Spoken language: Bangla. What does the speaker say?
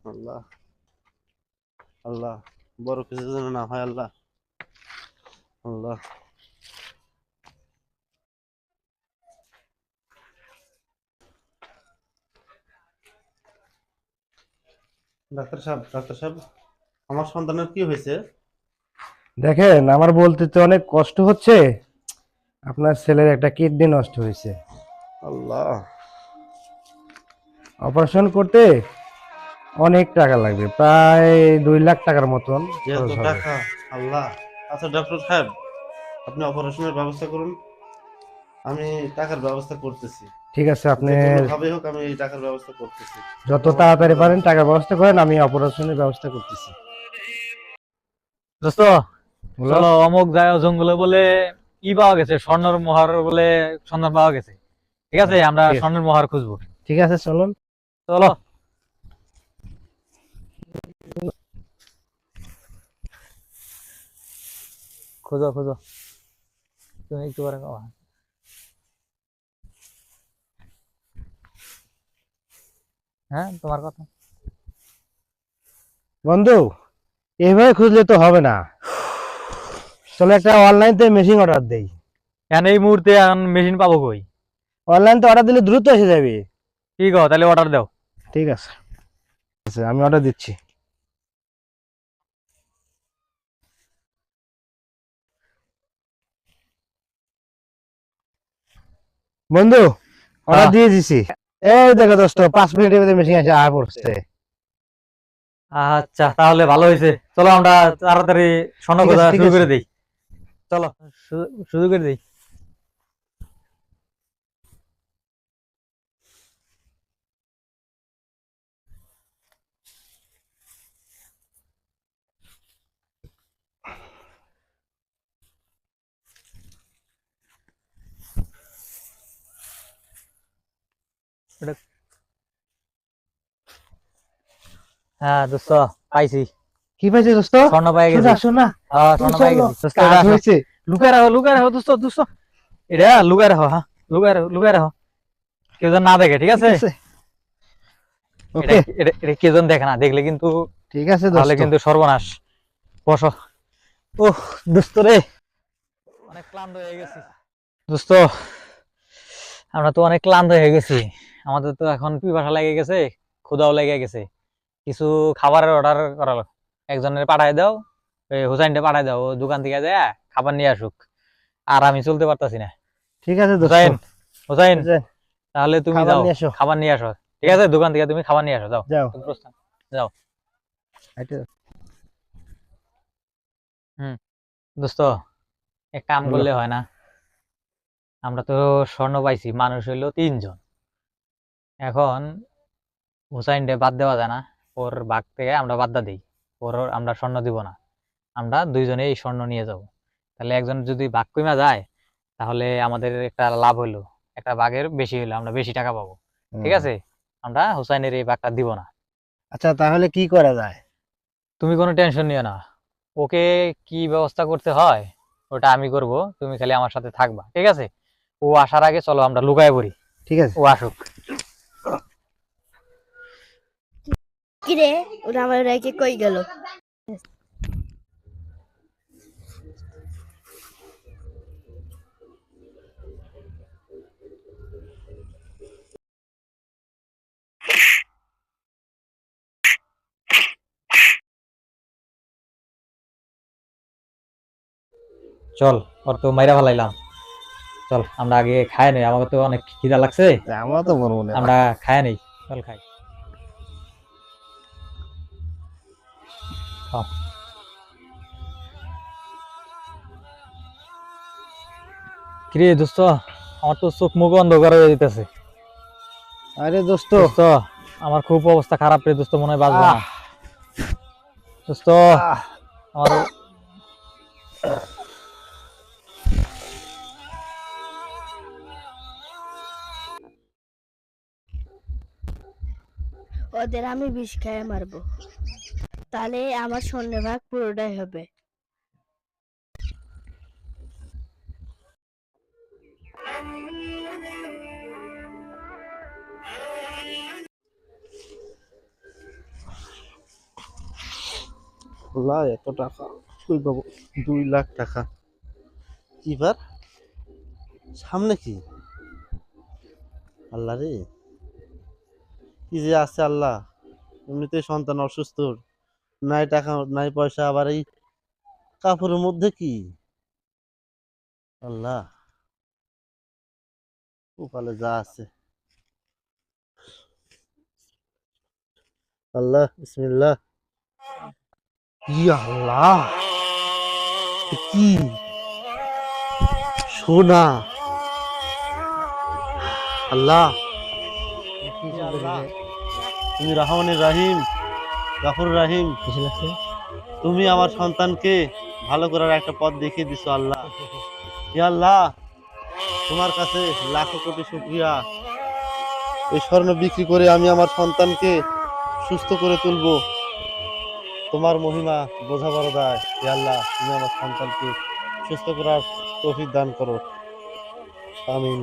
আল্লাহ আল্লাহ, বড় কিছু যেন না হয় আল্লাহ। আল্লাহ, ডাক্তার সাহেব, আমার সন্তানের কি হয়েছে? দেখেন, আমার বলতে তো অনেক কষ্ট হচ্ছে। আপনার ছেলের একটা কিডনি নষ্ট হয়েছে। আল্লাহ, অপারেশন করতে অনেক টাকা লাগবে, প্রায় 2 লাখ টাকার মতন যে এত খরচ হবে। টাকা! আল্লাহ। আচ্ছা ডক্টর সাহেব, আপনি অপারেশনের ব্যবস্থা করুন, আমি টাকার ব্যবস্থা করতেছি। ঠিক আছে, আপনি যে কোনো ভাবে হোক আমি এই টাকার ব্যবস্থা করতেছি। যত আপনি আমার তাড়াতাড়ি ছেলের পারেন ব্যবস্থা টাকার করুন। ব্যবস্থা করেন, আমি অপারেশনের ব্যবস্থা করতেছি। দোস্ত, বলো। চলো অমুক যায় জঙ্গলে বলে ই পাওয়া গেছে, স্বর্ণের মোহর বলে সন্ধান পাওয়া গেছে। ঠিক আছে, আমরা ঠিক আছে, স্বর্ণের মোহর খুঁজবো। ঠিক আছে, চলুন। চলো। খোঁজো খোঁজো, তুমি একটু পরে কও। হ্যাঁ, তোমার কথা। বন্ধু, এইভাবে খুঁজলে তো হবে না। চলো একটা অনলাইন থেকে মেশিন অর্ডার দেই। এখন এই মুহূর্তে এখন মেশিন পাবো কই? অনলাইন তো অর্ডার দিলে দ্রুত এসে যাবে। ঠিক আছে, তাহলে অর্ডার দাও। ঠিক আছে, আচ্ছা, আমি অর্ডার দিচ্ছি। বন্ধু, অর্ডার হ্যাঁ, দিয়ে দিছি। এই দেখো দোস্ত, 5 মিনিটের মধ্যে মেশিন এসে পড়ছে। আচ্ছা তাহলে ভালো হয়েছে। চলো আমরা তাড়াতাড়ি স্বর্ণ ঠিক আছে, খোঁজা ঠিক শুরু আছে, করে দিই। চলো, শুরু করে দিই। এটা- হ্যাঁ দোস্ত, পাইছি। কি পাইছে দোস্ত? স্বর্ণ পাই গেছি। শোনা শোনা, হ্যাঁ, স্বর্ণ পাই চলো, গেছি দোস্ত। কাজ এটা আসো, হয়েছে। লুকায় রাখো, লুকায় রাখো দোস্ত, দোস্ত এটা লুকায় রাখো। হ্যাঁ, লুকায় রাখো, লুকায় রাখো, কেউ যেন না দেখে। ঠিক ঠিক আছে, আছে, এটা ওকে, এটা এটা কেউ যেন দেখে না, দেখলে কিন্তু ঠিক আছে তাহলে দোস্ত। কিন্তু সর্বনাশ। বসো। ওহ দোস্ত রে, অনেক ক্লান্ত হয়ে গেছি দোস্ত, আমরা তো অনেক ক্লান্ত হয়ে গেছি। আমাদের তো এখন পিপাসা লেগে গেছে, ক্ষুধাও লেগে গেছে। কিছু খাবারের অর্ডার করালো, একজনের পাঠায় দাও, ওই হুসাইনটা পাঠায় দাও, ও দোকান থেকে যায় খাবার নিয়ে আসুক। আর আমি চলতে পারতাছি না। ঠিক আছে দোস্ত, হুসাইন, হুসাইন, যে, তাহলে তুমি খাবার যাও, নিয়ে এসো। খাবার নিয়ে আসো। ঠিক আছে, দোকান থেকে তুমি খাবার নিয়ে আসো, যাও। যাও। তুমি প্রস্থান, যাও। এটা হুম। দোস্ত, এক কাম বলো। করলে হয় না? আমরা তো স্বর্ণ পাইছি, মানুষ হইলো 3 জন। এখন হুসাইনরে বাদ দেওয়া যায় না, ওর ভাগ থেকে আমরা বাদটা দিই। আমরা স্বর্ণ দিব না, আমরা 2জনে এই স্বর্ণ নিয়ে যাব। তাহলে একজন যদি ভাগ কইমা যায়, তাহলে আমাদের একটা লাভ হইলো, একটা ভাগের বেশি হইলো, আমরা বেশি টাকা পাবো। ঠিক হুম। আছে, আমরা হুসাইনের এই ভাগটা দিব না। আচ্ছা, তাহলে কি করা যায়? তুমি কোনো টেনশন নিও না, ওকে কি ব্যবস্থা করতে হয় ওটা আমি করব, তুমি খালি আমার সাথে থাকবা। ঠিক আছে, ও আসার আগে চলো আমরা লুকায় পড়ি, ঠিক আছে। ও আসুক। কিরে, ওরা আমার রেখে কই গেল? চল, ওর তো মাইরা ফেলাইলাম। চল আমরা আগে খাই নেই, আমাকে তো অনেক খিদা লাগছে। আমরা তো বলবো না। আমরা খাই নেই, চল খাই। খাও। কিরে দোস্ত, আমার তো চোখ মুখ অন্ধকার হয়ে যেতেছে। আরে দোস্ত, দোস্ত, আমার খুব অবস্থা খারাপ রে দোস্ত, মনে হয় বাঁচবো না। আহ দোস্ত, আহ আমার ওদের আমি বিষ খেয়ে মারবো, তাহলে আমার স্বর্ণভাগ পুরোটাই হবে। আল্লাহ, এত টাকা কই পাবো? 2 লাখ টাকা। এবার সামনে কি? আল্লাহ রে, কি যে আছে আল্লাহ। এমনিতেই সন্তান অসুস্থ, নাই টাকা নাই পয়সা, আবার এই কাপড়ের মধ্যে কি? আল্লাহ, কপালে যা আছে। আল্লাহ, বিসমিল্লাহ। ইয়া আল্লাহ, এ কি সোনা! আল্লাহ, ইয়া আল্লাহ, তুমি রহমানুর রহিম, গফুর রহিম। খুশি লাগছে? তুমি আমার সন্তানকে ভালো করার একটা পথ দেখিয়ে দিছো আল্লাহ। ইয়া আল্লাহ, তোমার কাছে লাখো কোটি শুকরিয়া। এই স্বর্ণ বিক্রি করে আমি আমার সন্তানকে সুস্থ করে তুলবো। তোমার মহিমা বোঝা বড় দায়। ইয়া আল্লাহ, তুমি আমার সন্তানকে সুস্থ করার তৌফিক দান করো। আমিন।